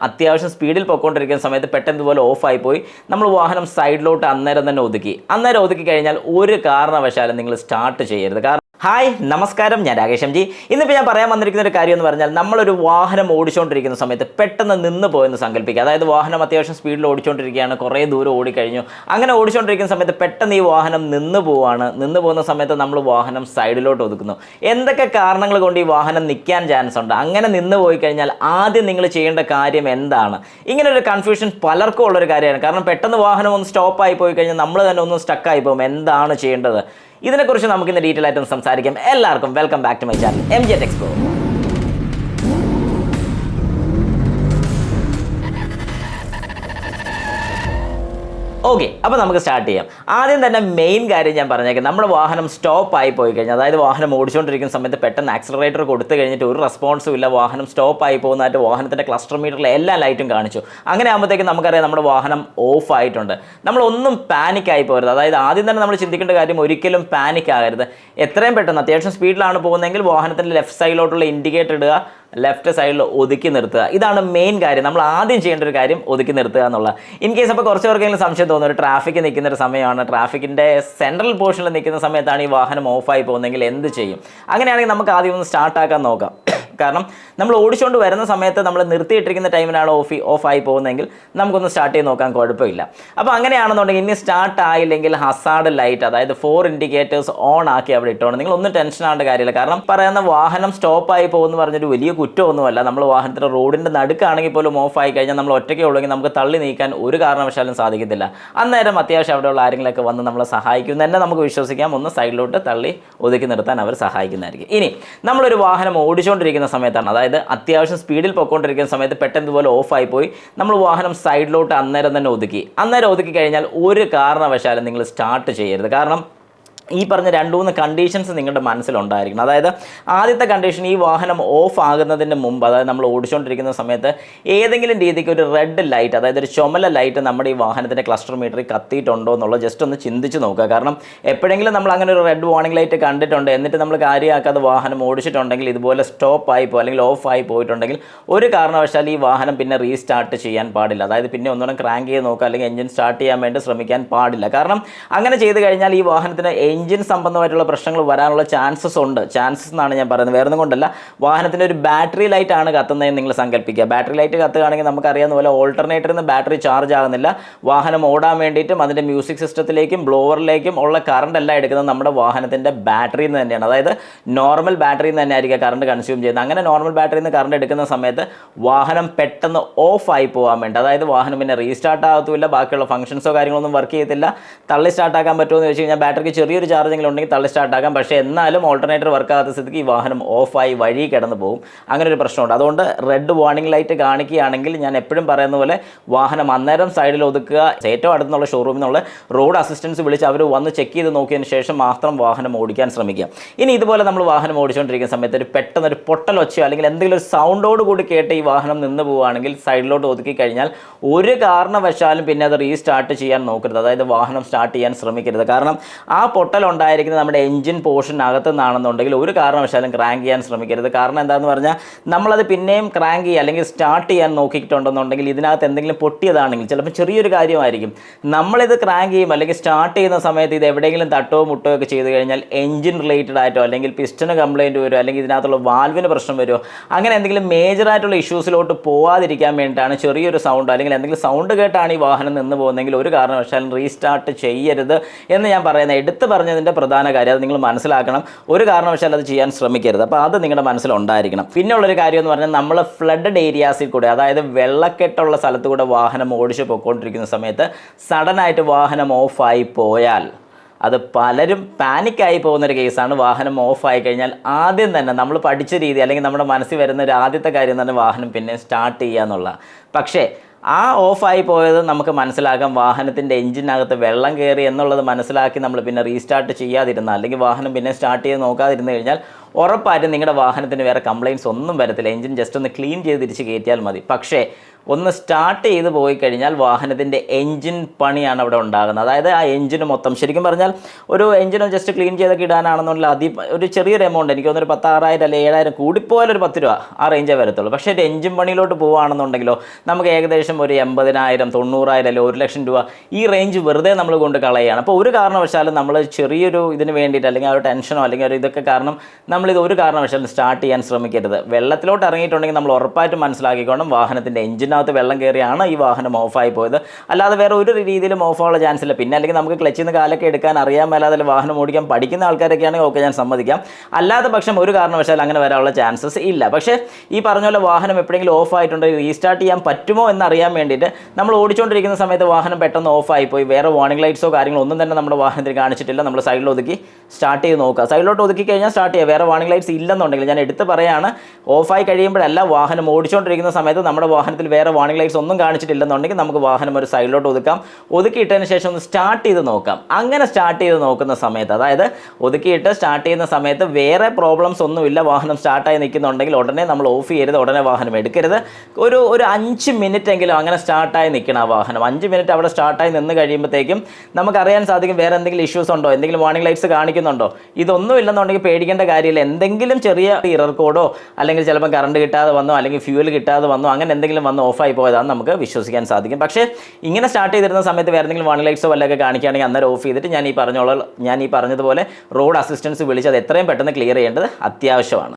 അത്യാവശ്യം സ്പീഡിൽ പൊയ്ക്കൊണ്ടിരിക്കുന്ന സമയത്ത് പെട്ടെന്ന് ഇതുപോലെ ഓഫായി പോയി നമ്മൾ വാഹനം സൈഡിലോട്ട് അന്നേരം തന്നെ ഒതുക്കി കഴിഞ്ഞാൽ ഒരു കാരണവശാലും നിങ്ങൾ സ്റ്റാർട്ട് ചെയ്യരുത്. ഹായ് നമസ്കാരം, ഞാൻ രാകേഷ് എം ജി. ഇന്നിപ്പോൾ ഞാൻ പറയാൻ വന്നിരിക്കുന്ന ഒരു കാര്യം എന്ന് പറഞ്ഞാൽ, നമ്മളൊരു വാഹനം ഓടിച്ചുകൊണ്ടിരിക്കുന്ന സമയത്ത് പെട്ടെന്ന് നിന്ന് പോയെന്ന് സങ്കല്പിക്കുക. അതായത് വാഹനം അത്യാവശ്യം സ്പീഡിൽ ഓടിച്ചുകൊണ്ടിരിക്കുകയാണ്, കുറേ ദൂരം ഓടിക്കഴിഞ്ഞു. അങ്ങനെ ഓടിച്ചുകൊണ്ടിരിക്കുന്ന സമയത്ത് പെട്ടെന്ന് ഈ വാഹനം നിന്ന് പോകുന്ന സമയത്ത് നമ്മൾ വാഹനം സൈഡിലോട്ട് ഒതുക്കുന്നു. എന്തൊക്കെ കാരണങ്ങൾ കൊണ്ട് ഈ വാഹനം നിൽക്കാൻ ചാൻസ് ഉണ്ട്? അങ്ങനെ നിന്ന് പോയി കഴിഞ്ഞാൽ ആദ്യം നിങ്ങൾ ചെയ്യേണ്ട കാര്യം എന്താണ്? ഇങ്ങനൊരു കൺഫ്യൂഷൻ പലർക്കും ഉള്ളൊരു കാര്യമാണ്. കാരണം പെട്ടെന്ന് വാഹനം ഒന്ന് സ്റ്റോപ്പായി പോയി കഴിഞ്ഞാൽ നമ്മൾ തന്നെ ഒന്ന് സ്റ്റക്കായി പോകും. എന്താണ് ചെയ്യേണ്ടത്? ഇതിനെക്കുറിച്ച് നമുക്കിന്ന് ഡീറ്റെയിൽ ആയിട്ട് സംസാരിക്കാം. എല്ലാവർക്കും welcome back to my channel MJ Tech Pro. Okay, അപ്പോൾ നമുക്ക് സ്റ്റാർട്ട് ചെയ്യാം. ആദ്യം തന്നെ മെയിൻ കാര്യം ഞാൻ പറഞ്ഞേക്കാം, നമ്മുടെ വാഹനം സ്റ്റോപ്പായി പോയി കഴിഞ്ഞാൽ, അതായത് വാഹനം ഓടിച്ചുകൊണ്ടിരിക്കുന്ന സമയത്ത് പെട്ടെന്ന് ആക്സിലറേറ്റർ കൊടുത്തു കഴിഞ്ഞിട്ട് ഒരു റെസ്പോൺസും ഇല്ല, വാഹനം സ്റ്റോപ്പായി പോകുന്നതായിട്ട് വാഹനത്തിൻ്റെ ക്ലസ്റ്റർ മീറ്ററിലെ എല്ലാ ലൈറ്റും കാണിച്ചു. അങ്ങനെ ആകുമ്പോഴത്തേക്കും നമുക്കറിയാം നമ്മുടെ വാഹനം ഓഫ് ആയിട്ടുണ്ട്. നമ്മളൊന്നും പാനിക്കായി പോകരുത്. അതായത് ആദ്യം തന്നെ നമ്മൾ ചിന്തിക്കേണ്ട കാര്യം, ഒരിക്കലും പാനിക് ആകരുത്. എത്രയും പെട്ടെന്ന് അത്യാവശ്യം സ്പീഡിലാണ് പോകുന്നതെങ്കിൽ വാഹനത്തിൻ്റെ ലെഫ്റ്റ് സൈഡിലോട്ടുള്ള ഇൻഡിക്കേറ്റർ ഇടുക, ലെഫ്റ്റ് സൈഡിൽ ഒതുക്കി നിർത്തുക. ഇതാണ് മെയിൻ കാര്യം. നമ്മൾ ആദ്യം ചെയ്യേണ്ട ഒരു കാര്യം ഒതുക്കി നിർത്തുക എന്നുള്ള. ഇൻ കേസ് അപ്പോൾ കുറച്ച് പേർക്കെങ്കിലും സംശയം തോന്നുന്നു, ഒരു ട്രാഫിക് നിൽക്കുന്ന ഒരു സമയമാണ്, ട്രാഫിക്കിൻ്റെ സെൻട്രൽ പോർഷനിൽ നിൽക്കുന്ന സമയത്താണ് ഈ വാഹനം ഓഫായി പോകുന്നതെങ്കിൽ എന്ത് ചെയ്യും? അങ്ങനെയാണെങ്കിൽ നമുക്ക് ആദ്യം ഒന്ന് സ്റ്റാർട്ടാക്കാൻ നോക്കാം. കാരണം നമ്മൾ ഓടിച്ചുകൊണ്ട് വരുന്ന സമയത്ത് നമ്മൾ നിർത്തിയിട്ടിരിക്കുന്ന ടൈമിനാണ് ഓഫായി പോകുന്നതെങ്കിൽ നമുക്കൊന്ന് സ്റ്റാർട്ട് ചെയ്ത് നോക്കാൻ കുഴപ്പമില്ല. അപ്പോൾ അങ്ങനെയാണെന്നുണ്ടെങ്കിൽ ഇനി സ്റ്റാർട്ട് ആയില്ലെങ്കിൽ ഹസാർഡ് ലൈറ്റ്, അതായത് 4 ഇൻഡിക്കേറ്റേഴ്സ് ഓൺ ആക്കി അവിടെ ഇട്ടോണം. നിങ്ങളൊന്നും ടെൻഷൻ ആവേണ്ട കാര്യമില്ല. കാരണം പറയുന്ന വാഹനം സ്റ്റോപ്പായി പോകുമെന്ന് പറഞ്ഞൊരു വലിയ കുറ്റമൊന്നുമല്ല. നമ്മൾ വാഹനത്തിൻ്റെ റോഡിൻ്റെ നടുക്കാണെങ്കിൽ പോലും ഓഫായി കഴിഞ്ഞാൽ നമ്മൾ ഒറ്റയ്ക്ക് ഉള്ളെങ്കിൽ നമുക്ക് തള്ളി നീക്കാൻ ഒരു കാരണവശാലും സാധിക്കത്തില്ല. അന്നേരം അത്യാവശ്യം അവിടെയുള്ള ആരെങ്കിലുമൊക്കെ വന്ന് നമ്മളെ സഹായിക്കും തന്നെ നമുക്ക് വിശ്വസിക്കാം. ഒന്ന് സൈഡിലോട്ട് തള്ളി ഒതുക്കി നിർത്താൻ അവർ സഹായിക്കുന്നതായിരിക്കും. ഇനി നമ്മളൊരു വാഹനം ഓടിച്ചുകൊണ്ടിരിക്കുന്ന സമയത്താണ്, അതായത് അത്യാവശ്യം സ്പീഡിൽ പൊയ്ക്കൊണ്ടിരിക്കുന്ന സമയത്ത് പെട്ടെന്ന് ഇതുപോലെ ഓഫായി പോയി നമ്മൾ വാഹനം സൈഡിലോട്ട് അന്നേരം തന്നെ ഒതുക്കി കഴിഞ്ഞാൽ ഒരു കാരണവശാലും നിങ്ങൾ സ്റ്റാർട്ട് ചെയ്യരുത്. കാരണം ഈ പറഞ്ഞ 2-3 കണ്ടീഷൻസ് നിങ്ങളുടെ മനസ്സിലുണ്ടായിരിക്കണം. അതായത് ആദ്യത്തെ കണ്ടീഷൻ, ഈ വാഹനം ഓഫ് ആകുന്നതിന് മുമ്പ്, അതായത് നമ്മൾ ഓടിച്ചുകൊണ്ടിരിക്കുന്ന സമയത്ത് ഏതെങ്കിലും രീതിക്ക് ഒരു റെഡ് ലൈറ്റ്, അതായത് ഒരു ചുമല ലൈറ്റ് നമ്മുടെ ഈ വാഹനത്തിൻ്റെ ക്ലസ്റ്റർ മീറ്ററിൽ കത്തിയിട്ടുണ്ടോ എന്നുള്ളത് ജസ്റ്റ് ഒന്ന് ചിന്തിച്ച് നോക്കുക. കാരണം എപ്പോഴെങ്കിലും നമ്മൾ അങ്ങനെ ഒരു റെഡ് വാർണിംഗ് ലൈറ്റ് കണ്ടിട്ടുണ്ട്, എന്നിട്ട് നമ്മൾ കാര്യമാക്കാതെ വാഹനം ഓടിച്ചിട്ടുണ്ടെങ്കിൽ, ഇതുപോലെ സ്റ്റോപ്പായി അല്ലെങ്കിൽ ഓഫായി പോയിട്ടുണ്ടെങ്കിൽ ഒരു കാരണവശാൽ ഈ വാഹനം പിന്നെ റീസ്റ്റാർട്ട് ചെയ്യാൻ പാടില്ല. അതായത് പിന്നെ ഒന്നുകൂടെ ക്രാങ്ക് ചെയ്ത് നോക്കുക, അല്ലെങ്കിൽ എഞ്ചിൻ സ്റ്റാർട്ട് ചെയ്യാൻ വേണ്ടി ശ്രമിക്കാൻ പാടില്ല. കാരണം അങ്ങനെ ചെയ്ത് കഴിഞ്ഞാൽ ഈ വാഹനത്തിന് എഞ്ചിൻ സംബന്ധമായിട്ടുള്ള പ്രശ്നങ്ങൾ വരാനുള്ള ചാൻസസ് എന്നാണ് ഞാൻ പറയുന്നത്. വേറെ ഒന്നും കൊണ്ടല്ല, വാഹനത്തിൻ്റെ ഒരു ബാറ്ററി ലൈറ്റ് ആണ് കത്തുന്നതെന്ന് നിങ്ങൾ സങ്കല്പിക്കുക. ബാറ്ററി ലൈറ്റ് കത്തുകയാണെങ്കിൽ നമുക്കറിയാവുന്ന പോലെ ഓൾട്ടർനേറ്ററിൽ നിന്ന് ബാറ്ററി ചാർജ് ആകുന്നില്ല. വാഹനം ഓടാൻ വേണ്ടിയിട്ടും അതിൻ്റെ മ്യൂസിക് സിസ്റ്റത്തിലേക്കും ബ്ലോവറിലേക്കും ഉള്ള കറണ്ട് എല്ലാം എടുക്കുന്നത് നമ്മുടെ വാഹനത്തിൻ്റെ ബാറ്ററിയിൽ നിന്ന് തന്നെയാണ്. അതായത് നോർമൽ ബാറ്ററിയിൽ നിന്ന് തന്നെ ആയിരിക്കും കറണ്ട് കൺസ്യൂം ചെയ്യുന്നത്. അങ്ങനെ നോർമൽ ബാറ്ററിയിൽ നിന്ന് കറണ്ട് എടുക്കുന്ന സമയത്ത് വാഹനം പെട്ടെന്ന് ഓഫായി പോകാൻ വേണ്ടി, അതായത് വാഹനം പിന്നെ റീസ്റ്റാർട്ട് ആകത്തുമില്ല, ബാക്കിയുള്ള ഫംഗ്ഷൻസോ കാര്യങ്ങളൊന്നും വർക്ക് ചെയ്യത്തില്ല. തള്ളി സ്റ്റാർട്ടാക്കാൻ പറ്റുമോ എന്ന് വെച്ച് കഴിഞ്ഞാൽ ബാറ്ററിക്ക് ചെറിയൊരു ചാർജെങ്കിലും ഉണ്ടെങ്കിൽ തള്ളി സ്റ്റാർട്ടാക്കാം. പക്ഷേ എന്നാലും ഓൾട്ടർനേറ്റർ വർക്ക് ആകാത്ത സ്ഥിതിക്ക് ഈ വാഹനം ഓഫായി വഴി കിടന്ന് പോകും. അങ്ങനെ ഒരു പ്രശ്നമുണ്ട്. അതുകൊണ്ട് റെഡ് വാർണിംഗ് ലൈറ്റ് കാണിക്കുകയാണെങ്കിൽ ഞാൻ എപ്പോഴും പറയുന്ന പോലെ വാഹനം അന്നേരം സൈഡിൽ ഒതുക്കുക. ഏറ്റവും അടുത്തുള്ള ഷോറൂമിൽ നിന്നുള്ള റോഡ് അസിസ്റ്റൻസ് വിളിച്ച് അവർ വന്ന് ചെക്ക് ചെയ്ത് നോക്കിയതിന് ശേഷം മാത്രം വാഹനം ഓടിക്കാൻ ശ്രമിക്കുക. ഇനി ഇതുപോലെ നമ്മൾ വാഹനം ഓടിച്ചുകൊണ്ടിരിക്കുന്ന സമയത്ത് ഒരു പെട്ടെന്നൊരു പൊട്ടലൊച്ചയോ അല്ലെങ്കിൽ എന്തെങ്കിലും ഒരു സൗണ്ടോട് കൂടി കേട്ട് ഈ വാഹനം നിന്ന് പോവുകയാണെങ്കിൽ സൈഡിലോട്ട് ഒതുക്കി കഴിഞ്ഞാൽ ഒരു കാരണവശാലും പിന്നെ അത് റീസ്റ്റാർട്ട് ചെയ്യാൻ നോക്കരുത്. അതായത് വാഹനം സ്റ്റാർട്ട് ചെയ്യാൻ ശ്രമിക്കരുത്. കാരണം ആ പൊട്ടലുണ്ടായിരിക്കുന്നത് നമ്മുടെ എഞ്ചിൻ പോർഷനകത്ത് നിന്നാണെന്നുണ്ടെങ്കിൽ ഒരു കാരണവശാലും ക്രാങ്ക് ചെയ്യാൻ ശ്രമിക്കരുത്. കാരണം എന്താണെന്ന് പറഞ്ഞാൽ നമ്മളത് പിന്നെയും ക്രാങ്ക് ചെയ്യുക അല്ലെങ്കിൽ സ്റ്റാർട്ട് ചെയ്യാൻ നോക്കിയിട്ടുണ്ടെന്നുണ്ടെങ്കിൽ ഇതിനകത്ത് എന്തെങ്കിലും പൊട്ടിയതാണെങ്കിൽ ചിലപ്പോൾ ചെറിയൊരു കാര്യമായിരിക്കും. നമ്മളിത് ക്രാങ്ക് ചെയ്യും അല്ലെങ്കിൽ സ്റ്റാർട്ട് ചെയ്യുന്ന സമയത്ത് ഇത് എവിടെയെങ്കിലും തട്ടോ മുട്ടോ ഒക്കെ ചെയ്ത് കഴിഞ്ഞാൽ എഞ്ചിൻ റിലേറ്റഡ് ആയിട്ടോ അല്ലെങ്കിൽ പിസ്റ്റന് കംപ്ലയിൻറ്റ് വരുമോ അല്ലെങ്കിൽ ഇതിനകത്തുള്ള വാൽവിന് പ്രശ്നം വരുമോ, അങ്ങനെ എന്തെങ്കിലും മേജറായിട്ടുള്ള ഇഷ്യൂസിലോട്ട് പോവാതിരിക്കാൻ വേണ്ടിയിട്ടാണ് ചെറിയൊരു സൗണ്ട് അല്ലെങ്കിൽ എന്തെങ്കിലും സൗണ്ട് കേട്ടാണ് ഈ വാഹനം നിന്ന് പോകുന്നതെങ്കിൽ ഒരു കാരണവശാലും റീസ്റ്റാർട്ട് ചെയ്യരുത് എന്ന് ഞാൻ പറയുന്നത്. എടുത്ത് പറഞ്ഞതിൻ്റെ പ്രധാന കാര്യം അത് നിങ്ങൾ മനസ്സിലാക്കണം. ഒരു കാരണവശാലും അത് ചെയ്യാൻ ശ്രമിക്കരുത്. അപ്പോൾ അത് നിങ്ങളുടെ മനസ്സിലുണ്ടായിരിക്കണം. പിന്നെ ഉള്ളൊരു കാര്യം എന്ന് പറഞ്ഞാൽ, നമ്മൾ ഫ്ലഡഡ് ഏരിയാസിൽ കൂടെ, അതായത് വെള്ളക്കെട്ടുള്ള സ്ഥലത്ത് കൂടെ വാഹനം ഓടിച്ച് പോയിക്കൊണ്ടിരിക്കുന്ന സമയത്ത് സഡനായിട്ട് വാഹനം ഓഫായി പോയാൽ അത് പലരും പാനിക്കായി പോകുന്നൊരു കേസാണ്. വാഹനം ഓഫായി കഴിഞ്ഞാൽ ആദ്യം തന്നെ നമ്മൾ പഠിച്ച രീതി അല്ലെങ്കിൽ നമ്മുടെ മനസ്സിൽ വരുന്ന ഒരു ആദ്യത്തെ കാര്യം തന്നെ വാഹനം പിന്നെ സ്റ്റാർട്ട് ചെയ്യുക എന്നുള്ള. പക്ഷേ ആ ഓഫായി പോയത് നമുക്ക് മനസ്സിലാക്കാം, വാഹനത്തിൻ്റെ എഞ്ചിനകത്ത് വെള്ളം കയറി എന്നുള്ളത് മനസ്സിലാക്കി നമ്മൾ പിന്നെ റീസ്റ്റാർട്ട് ചെയ്യാതിരുന്നാൽ അല്ലെങ്കിൽ വാഹനം പിന്നെ സ്റ്റാർട്ട് ചെയ്ത് നോക്കാതിരുന്നു കഴിഞ്ഞാൽ ഉറപ്പായിട്ടും നിങ്ങളുടെ വാഹനത്തിന് വേറെ കംപ്ലയിൻറ്റ്സ് ഒന്നും വരത്തില്ല. എഞ്ചിൻ ജസ്റ്റ് ഒന്ന് ക്ലീൻ ചെയ്ത് തിരിച്ച് കയറ്റിയാൽ മതി. പക്ഷേ ഒന്ന് സ്റ്റാർട്ട് ചെയ്ത് പോയി കഴിഞ്ഞാൽ വാഹനത്തിൻ്റെ എൻജിൻ പണിയാണ് അവിടെ ഉണ്ടാകുന്നത്. അതായത് ആ എൻജിന് മൊത്തം ശരിക്കും പറഞ്ഞാൽ ഒരു എൻജിന് ജസ്റ്റ് ക്ലീൻ ചെയ്തൊക്കെ ഇടാനാണെന്നുണ്ടെങ്കിൽ ഒരു ചെറിയൊരു എമൗണ്ട്, എനിക്ക് തോന്നുന്നു ഒരു 10,000 അല്ലെങ്കിൽ 7,000 കൂടിപ്പോയാൽ ഒരു 10 രൂപ ആ റേഞ്ചേ വരത്തുള്ളൂ. പക്ഷേ ഒരു എൻജിൻ പണിയിലോട്ട് പോവുകയാണെന്നുണ്ടെങ്കിലോ നമുക്ക് ഏകദേശം ഒരു 80,000, 90,000 അല്ലെങ്കിൽ 1,00,000 രൂപ ഈ റേഞ്ച് വെറുതെ നമ്മൾ കൊണ്ട് കളയുകയാണ്. അപ്പോൾ ഒരു കാരണവശാലും നമ്മൾ ചെറിയൊരു ഇതിന് വേണ്ടിയിട്ട് അല്ലെങ്കിൽ ആ ഒരു ടെൻഷനോ അല്ലെങ്കിൽ ഒരു ഇതൊക്കെ കാരണം നമ്മളിത് ഒരു കാരണവശാലും സ്റ്റാർട്ട് ചെയ്യാൻ ശ്രമിക്കരുത്. വെള്ളത്തിലോട്ട് ഇറങ്ങിയിട്ടുണ്ടെങ്കിൽ നമ്മൾ ഉറപ്പായിട്ടും മനസ്സിലാക്കിക്കോണം വാഹനത്തിൻ്റെ എഞ്ചിനകത്ത് വെള്ളം കയറിയാണ് ഈ വാഹനം ഓഫായി പോയത്. അല്ലാതെ വേറെ ഒരു രീതിയിലും ഓഫാനുള്ള ചാൻസ് ഇല്ല. പിന്നെ അല്ലെങ്കിൽ നമുക്ക് ക്ലച്ചിൽ നിന്ന് കാലൊക്കെ എടുക്കാൻ അറിയാൻ മേലാതെ വാഹനം ഓടിക്കാൻ പഠിക്കുന്ന ആൾക്കാരൊക്കെയാണെങ്കിൽ ഓക്കെ, ഞാൻ സമ്മതിക്കാം. അല്ലാതെ പക്ഷം ഒരു കാരണവശാലും അങ്ങനെ വരാനുള്ള ചാൻസസ് ഇല്ല. പക്ഷേ ഈ പറഞ്ഞ പോലെ വാഹനം എപ്പോഴെങ്കിലും ഓഫ് ആയിട്ടുണ്ടെങ്കിൽ റീസ്റ്റാർട്ട് ചെയ്യാൻ പറ്റുമോ എന്നറിയാൻ വേണ്ടിയിട്ട് നമ്മൾ ഓടിച്ചുകൊണ്ടിരിക്കുന്ന സമയത്ത് വാഹനം പെട്ടെന്ന് ഓഫായി പോയി, വേറെ വാർണിംഗ് ലൈറ്റ്സോ കാര്യങ്ങളോ ഒന്നും തന്നെ നമ്മുടെ വാഹനത്തിൽ കാണിച്ചിട്ടില്ല, നമ്മൾ സൈഡിൽ ഒതുക്കി സ്റ്റാർട്ട് ചെയ്ത് നോക്കുക. സൈഡിലോട്ട് ഒതുക്കി കഴിഞ്ഞാൽ സ്റ്റാർട്ട് ചെയ്യുക. വേറെ വാർണിംഗ് ലൈറ്റ്സ് ഇല്ലെന്നുണ്ടെങ്കിൽ ഞാൻ എടുത്ത് പറയാണ്, ഓഫായി കഴിയുമ്പോഴല്ല, വാഹനം ഓടിച്ചുകൊണ്ടിരിക്കുന്ന സമയത്ത് നമ്മുടെ വാഹനത്തിൽ വേറെ വാർണിംഗ് ലൈറ്റ്സ് ഒന്നും കാണിച്ചിട്ടില്ലെന്നുണ്ടെങ്കിൽ നമുക്ക് വാഹനം ഒരു സൈഡിലോട്ട് ഒതുക്കിയിട്ടതിന് ശേഷം ഒന്ന് സ്റ്റാർട്ട് ചെയ്ത് നോക്കാം. അങ്ങനെ സ്റ്റാർട്ട് ചെയ്ത് നോക്കുന്ന സമയത്ത്, അതായത് ഒതുക്കിയിട്ട് സ്റ്റാർട്ട് ചെയ്യുന്ന സമയത്ത് വേറെ പ്രോബ്ലംസ് ഒന്നുമില്ല, വാഹനം സ്റ്റാർട്ടായി നിൽക്കുന്നുണ്ടെങ്കിൽ ഉടനെ നമ്മൾ ഓഫ് ചെയ്യരുത്, ഉടനെ വാഹനം എടുക്കരുത്. ഒരു 5 മിനിറ്റ് എങ്കിലും അങ്ങനെ സ്റ്റാർട്ടായി നിൽക്കണം ആ വാഹനം. 5 മിനിറ്റ് അവിടെ സ്റ്റാർട്ടായി നിന്ന് കഴിയുമ്പോഴത്തേക്കും നമുക്കറിയാൻ സാധിക്കും വേറെ എന്തെങ്കിലും ഇഷ്യൂസ് ഉണ്ടോ, എന്തെങ്കിലും വാർണിംഗ് ലൈറ്റ്സ് കാണിക്കുന്നുണ്ടോ. ഇതൊന്നും ഇല്ലെന്നുണ്ടെങ്കിൽ പേടിക്കേണ്ട കാര്യമില്ല. എന്തെങ്കിലും ചെറിയ ഇറർ കോഡോ അല്ലെങ്കിൽ ചിലപ്പോൾ കറണ്ട് കിട്ടാതെ വന്നോ അല്ലെങ്കിൽ ഫ്യൂവൽ കിട്ടാതെ വന്നോ അങ്ങനെ എന്തെങ്കിലും വന്ന് ഓഫായി പോയതാണ് നമുക്ക് വിശ്വസിക്കാൻ സാധിക്കും. പക്ഷേ ഇങ്ങനെ സ്റ്റാർട്ട് ചെയ്തിരുന്ന സമയത്ത് വേറെ എന്തെങ്കിലും വാർണിംഗ് ലൈറ്റ്സോ വല്ലതൊക്കെ കാണിക്കുകയാണെങ്കിൽ അന്നേരം ഓഫ് ചെയ്തിട്ട് ഞാൻ ഈ പറഞ്ഞതുപോലെ റോഡ് അസിസ്റ്റൻസ് വിളിച്ച് അത് എത്രയും പെട്ടെന്ന് ക്ലിയർ ചെയ്യേണ്ടത് അത്യാവശ്യമാണ്.